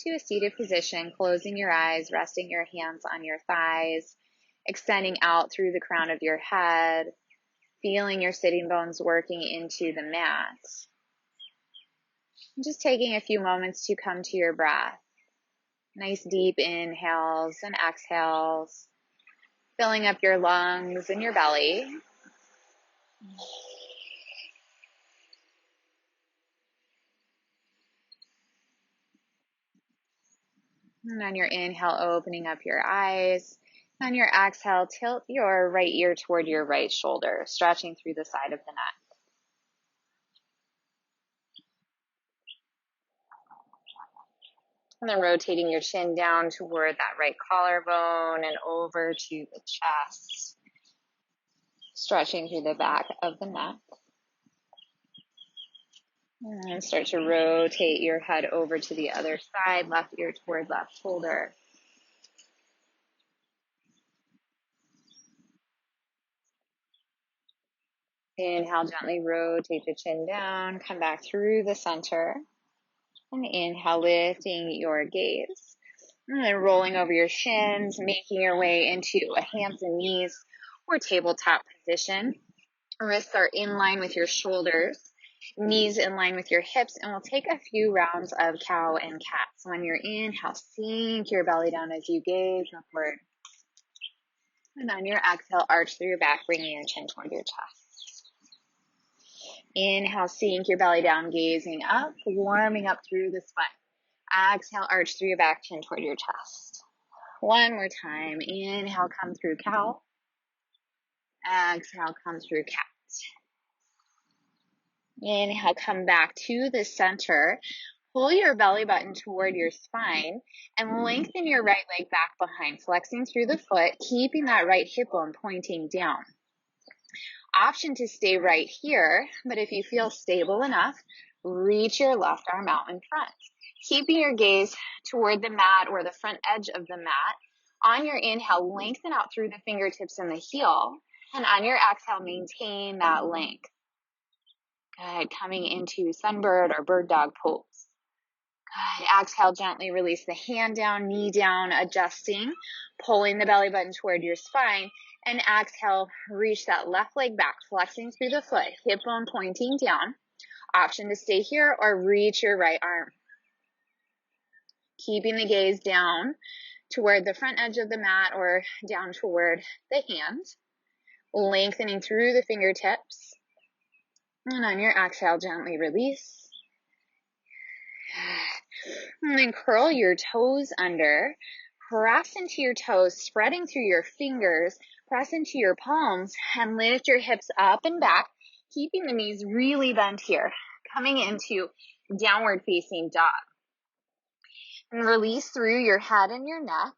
into a seated position, closing your eyes, resting your hands on your thighs, extending out through the crown of your head, feeling your sitting bones working into the mat. Just taking a few moments to come to your breath. Nice deep inhales and exhales, filling up your lungs and your belly. And on your inhale, opening up your eyes. On your exhale, tilt your right ear toward your right shoulder, stretching through the side of the neck. And then rotating your chin down toward that right collarbone and over to the chest, stretching through the back of the neck. And start to rotate your head over to the other side, left ear toward left shoulder. Inhale, gently rotate the chin down, come back through the center. And inhale, lifting your gaze. And then rolling over your shins, making your way into a hands and knees or tabletop position. Wrists are in line with your shoulders, knees in line with your hips, and we'll take a few rounds of cow and cat. So on your inhale, sink your belly down as you gaze upward. And on your exhale, arch through your back, bringing your chin toward your chest. Inhale, sink your belly down, gazing up, warming up through the spine. Exhale, arch through your back, chin toward your chest. One more time. Inhale, come through cow. Exhale, come through cat. Inhale, come back to the center. Pull your belly button toward your spine and lengthen your right leg back behind, flexing through the foot, keeping that right hip bone pointing down. Option to stay right here, but if you feel stable enough, reach your left arm out in front. Keeping your gaze toward the mat or the front edge of the mat. On your inhale, lengthen out through the fingertips and the heel. And on your exhale, maintain that length. Good. Coming into sunbird or bird dog pose. Good. Exhale, gently release the hand down, knee down, adjusting, pulling the belly button toward your spine. And exhale, reach that left leg back, flexing through the foot, hip bone pointing down. Option to stay here or reach your right arm. Keeping the gaze down toward the front edge of the mat or down toward the hands. Lengthening through the fingertips. And on your exhale, gently release. And then curl your toes under. Press into your toes, spreading through your fingers. Press into your palms and lift your hips up and back, keeping the knees really bent here. Coming into downward facing dog. And release through your head and your neck,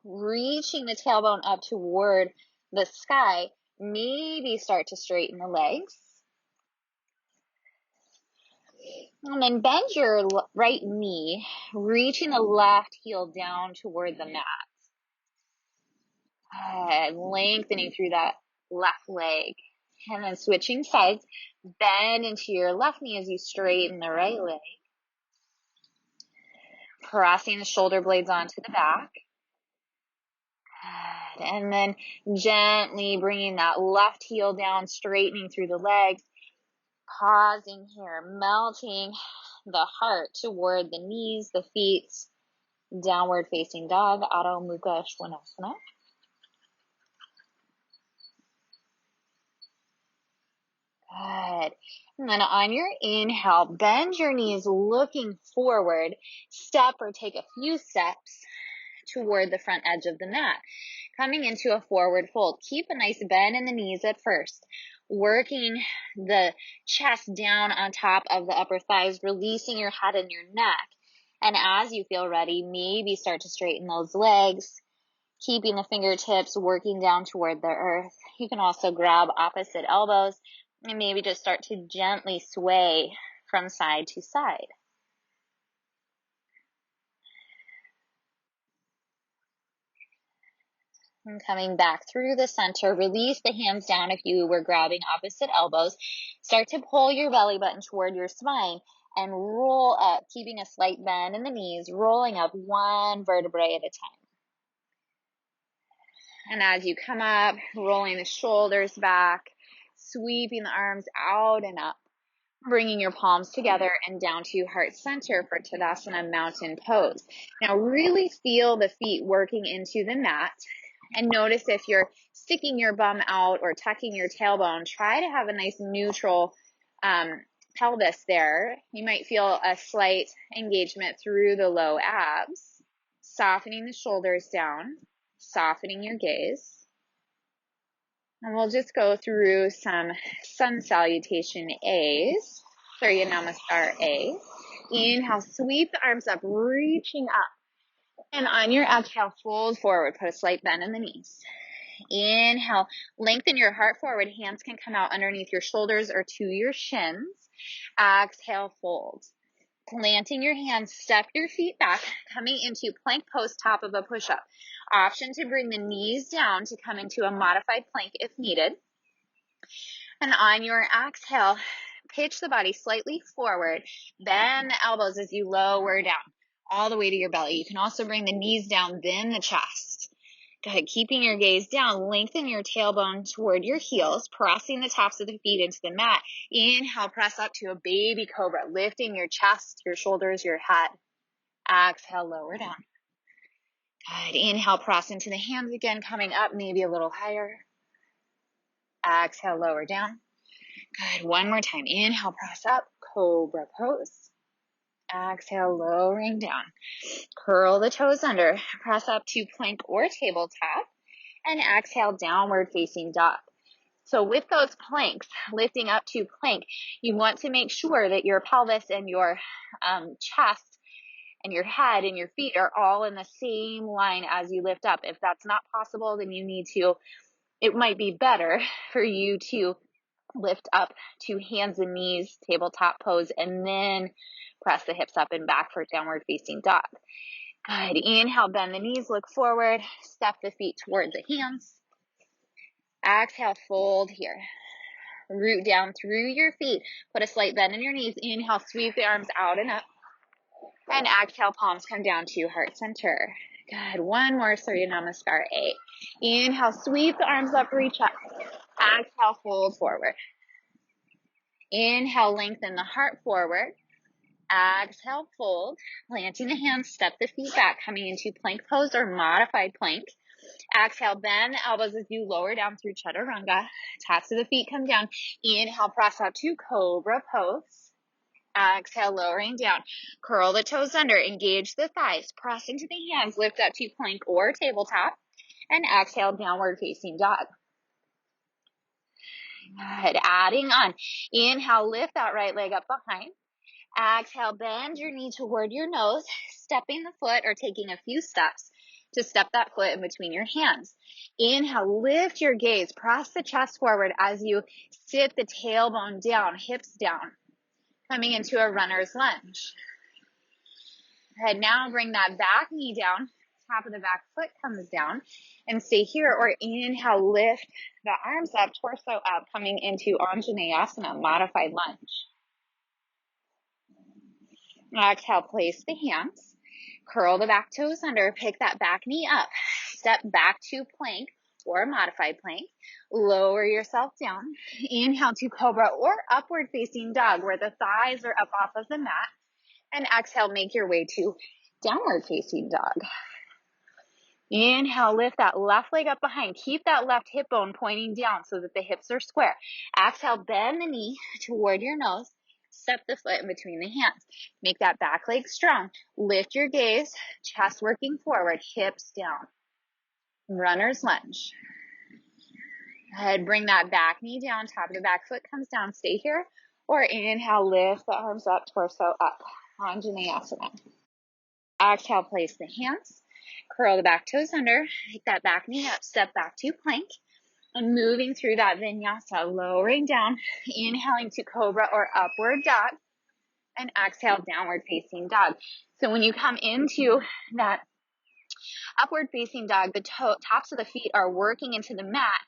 reaching the tailbone up toward the sky. Maybe start to straighten the legs. And then bend your right knee, reaching the left heel down toward the mat. Lengthening through that left leg. And then switching sides, bend into your left knee as you straighten the right leg. Pressing the shoulder blades onto the back. Good. And then gently bringing that left heel down, straightening through the legs. Pausing here, melting the heart toward the knees, the feet. Downward facing dog, Adho Mukha Svanasana. Good. And then on your inhale, bend your knees looking forward. Step or take a few steps toward the front edge of the mat. Coming into a forward fold. Keep a nice bend in the knees at first. Working the chest down on top of the upper thighs, releasing your head and your neck. And as you feel ready, maybe start to straighten those legs, keeping the fingertips working down toward the earth. You can also grab opposite elbows and maybe just start to gently sway from side to side. And coming back through the center, release the hands down if you were grabbing opposite elbows. Start to pull your belly button toward your spine and roll up, keeping a slight bend in the knees, rolling up one vertebrae at a time. And as you come up, rolling the shoulders back, sweeping the arms out and up, bringing your palms together and down to heart center for Tadasana mountain pose. Now really feel the feet working into the mat, and notice if you're sticking your bum out or tucking your tailbone, try to have a nice neutral pelvis there. You might feel a slight engagement through the low abs, softening the shoulders down, softening your gaze. And we'll just go through some sun salutation A's. Surya Namaskar A. Inhale, sweep the arms up, reaching up. And on your exhale, fold forward. Put a slight bend in the knees. Inhale, lengthen your heart forward. Hands can come out underneath your shoulders or to your shins. Exhale, fold. Planting your hands, step your feet back, coming into plank pose, top of a push-up. Option to bring the knees down to come into a modified plank if needed. And on your exhale, pitch the body slightly forward, bend the elbows as you lower down, all the way to your belly. You can also bring the knees down, then the chest. Good, keeping your gaze down, lengthen your tailbone toward your heels, pressing the tops of the feet into the mat. Inhale, press up to a baby cobra, lifting your chest, your shoulders, your head. Exhale, lower down. Good, inhale, press into the hands again, coming up, maybe a little higher. Exhale, lower down. Good, one more time. Inhale, press up, cobra pose. Exhale, lowering down. Curl the toes under, press up to plank or tabletop, and exhale, downward facing dog. So with those planks, lifting up to plank, you want to make sure that your pelvis and your chest and your head and your feet are all in the same line as you lift up. If that's not possible, then it might be better for you to lift up to hands and knees, tabletop pose, and then press the hips up and back for downward facing dog. Good. Inhale, bend the knees, look forward, step the feet toward the hands. Exhale, fold here. Root down through your feet. Put a slight bend in your knees. Inhale, sweep the arms out and up. And exhale, palms come down to heart center. Good. One more Surya Namaskar A. Inhale, sweep the arms up, reach up. Exhale, fold forward. Inhale, lengthen the heart forward. Exhale, fold. Planting the hands, step the feet back, coming into plank pose or modified plank. Exhale, bend the elbows as you lower down through chaturanga. Tops of the feet come down. Inhale, press up to cobra pose. Exhale, lowering down. Curl the toes under, engage the thighs, press into the hands, lift up to plank or tabletop, and exhale, downward facing dog. Good. Adding on. Inhale, lift that right leg up behind. Exhale, bend your knee toward your nose, stepping the foot or taking a few steps to step that foot in between your hands. Inhale, lift your gaze, press the chest forward as you sit the tailbone down, hips down, coming into a runner's lunge. Good. Now bring that back knee down, top of the back foot comes down, and stay here. Or inhale, lift the arms up, torso up, coming into Anjaneyasana, modified lunge. Exhale, place the hands, curl the back toes under, pick that back knee up, step back to plank or modified plank, lower yourself down, inhale to cobra or upward facing dog where the thighs are up off of the mat, and exhale, make your way to downward facing dog. Inhale, lift that left leg up behind, keep that left hip bone pointing down so that the hips are square. Exhale, bend the knee toward your nose. Step the foot in between the hands. Make that back leg strong. Lift your gaze, chest working forward, hips down. Runner's lunge. Go ahead, bring that back knee down, top of the back foot comes down, stay here. Or inhale, lift the arms up, torso up. Anjaneyasana. Exhale, place the hands. Curl the back toes under, take that back knee up, step back to plank. And moving through that vinyasa, lowering down, inhaling to cobra or upward dog, and exhale, downward facing dog. So when you come into that upward facing dog, the tops of the feet are working into the mat,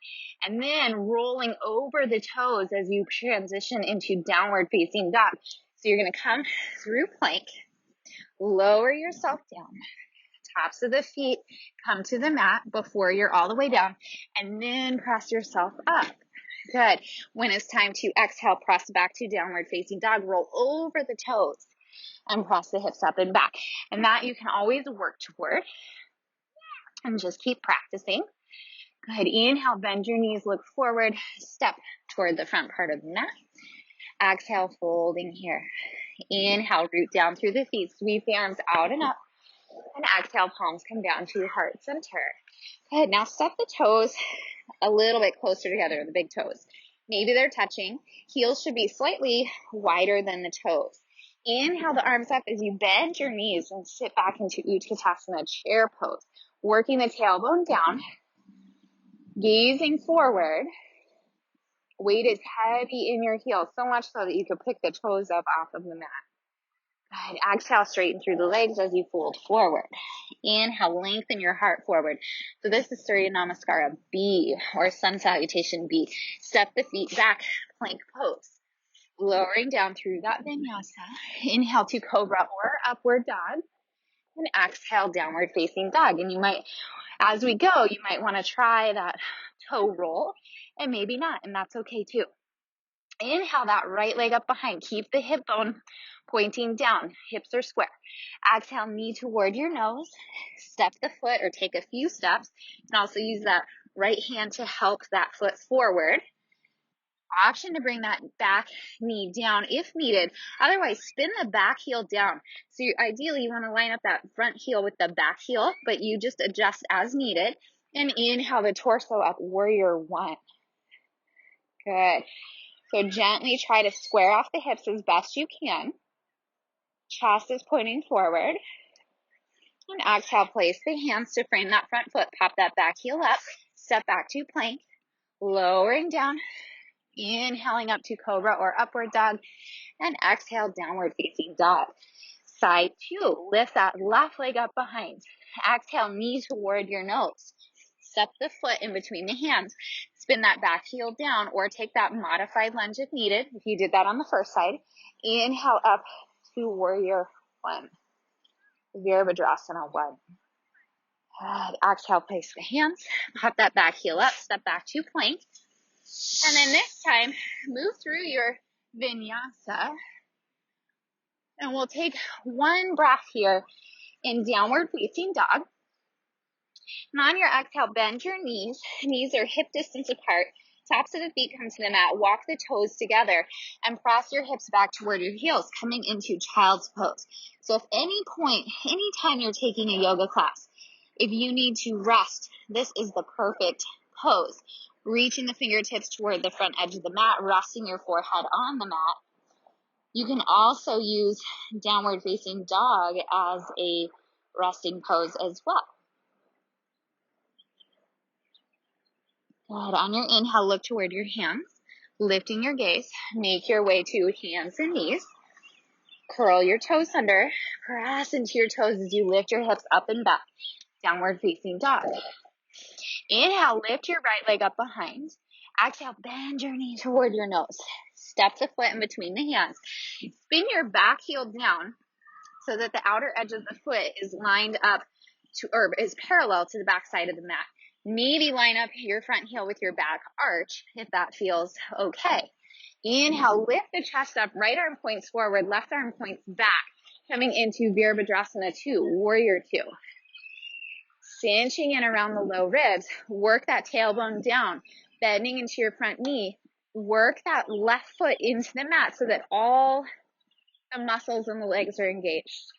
and then rolling over the toes as you transition into downward facing dog. So you're going to come through plank, lower yourself down, tops of the feet come to the mat before you're all the way down, and then press yourself up. Good. When it's time to exhale, press back to downward facing dog, roll over the toes and press the hips up and back. And that you can always work toward and just keep practicing. Good. Inhale, bend your knees, look forward, step toward the front part of the mat. Exhale, folding here. Inhale, root down through the feet, sweep the arms out and up. And exhale, palms come down to heart center. Good. Now step the toes a little bit closer together, the big toes. Maybe they're touching. Heels should be slightly wider than the toes. Inhale the arms up as you bend your knees and sit back into Utkatasana, chair pose. Working the tailbone down, gazing forward. Weight is heavy in your heels, so much so that you could pick the toes up off of the mat. Good. Exhale, straighten through the legs as you fold forward. Inhale, lengthen your heart forward. So this is Surya Namaskara B, or Sun Salutation B. Step the feet back, plank pose. Lowering down through that vinyasa. Inhale to cobra or upward dog. And exhale, downward facing dog. And you might, as we go, you might want to try that toe roll, and maybe not, and that's okay too. Inhale that right leg up behind. Keep the hip bone pointing down. Hips are square. Exhale, knee toward your nose. Step the foot or take a few steps. You can also use that right hand to help that foot forward. Option to bring that back knee down if needed. Otherwise, spin the back heel down. So ideally, you want to line up that front heel with the back heel, but you just adjust as needed. And inhale the torso up, warrior one. Good. So gently try to square off the hips as best you can. Chest is pointing forward. And exhale, place the hands to frame that front foot. Pop that back heel up. Step back to plank. Lowering down. Inhaling up to cobra or upward dog. And exhale, downward facing dog. Side two. Lift that left leg up behind. Exhale, knee toward your nose. Step the foot in between the hands. Spin that back heel down or take that modified lunge if needed. If you did that on the first side. Inhale up to warrior one. Virabhadrasana one. Good. Exhale, place the hands. Pop that back heel up. Step back to plank. And then this time, move through your vinyasa. And we'll take one breath here in downward facing dog. And on your exhale, bend your knees. Knees are hip distance apart. Tops of the feet come to the mat. Walk the toes together and press your hips back toward your heels, coming into child's pose. So if any point, anytime you're taking a yoga class, if you need to rest, this is the perfect pose. Reaching the fingertips toward the front edge of the mat, resting your forehead on the mat. You can also use downward facing dog as a resting pose as well. Good. On your inhale, look toward your hands, lifting your gaze. Make your way to hands and knees. Curl your toes under. Press into your toes as you lift your hips up and back. Downward facing dog. Inhale, lift your right leg up behind. Exhale, bend your knee toward your nose. Step the foot in between the hands. Spin your back heel down so that the outer edge of the foot is lined up to, or is parallel to the back side of the mat. Maybe line up your front heel with your back arch if that feels okay. Inhale, lift the chest up, right arm points forward, left arm points back, coming into Virabhadrasana 2, warrior 2. Cinching in around the low ribs, work that tailbone down, bending into your front knee, work that left foot into the mat so that all the muscles in the legs are engaged.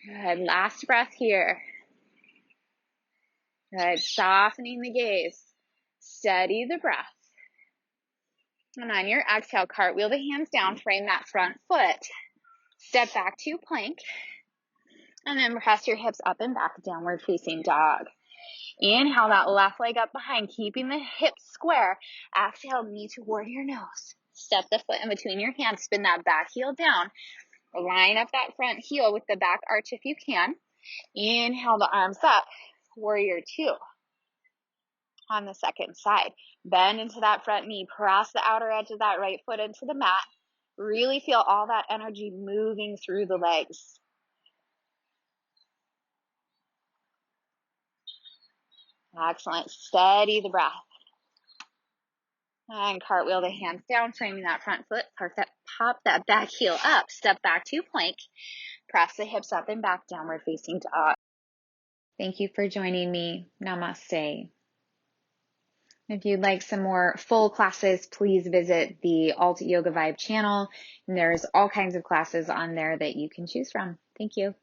Good, last breath here. Good, softening the gaze. Steady the breath. And on your exhale, cartwheel the hands down, frame that front foot. Step back to plank. And then press your hips up and back, downward facing dog. Inhale that left leg up behind, keeping the hips square. Exhale, knee toward your nose. Step the foot in between your hands, spin that back heel down. Line up that front heel with the back arch if you can. Inhale the arms up, warrior 2. on the second side. Bend into that front knee, press the outer edge of that right foot into the mat. Really feel all that energy moving through the legs. Excellent. Steady the breath. And cartwheel the hands down, framing that front foot. Perfect. Pop that back heel up. Step back to plank. Press the hips up and back, downward facing dog. Thank you for joining me. Namaste. If you'd like some more full classes, please visit the Alt Yoga Vibe channel. And there's all kinds of classes on there that you can choose from. Thank you.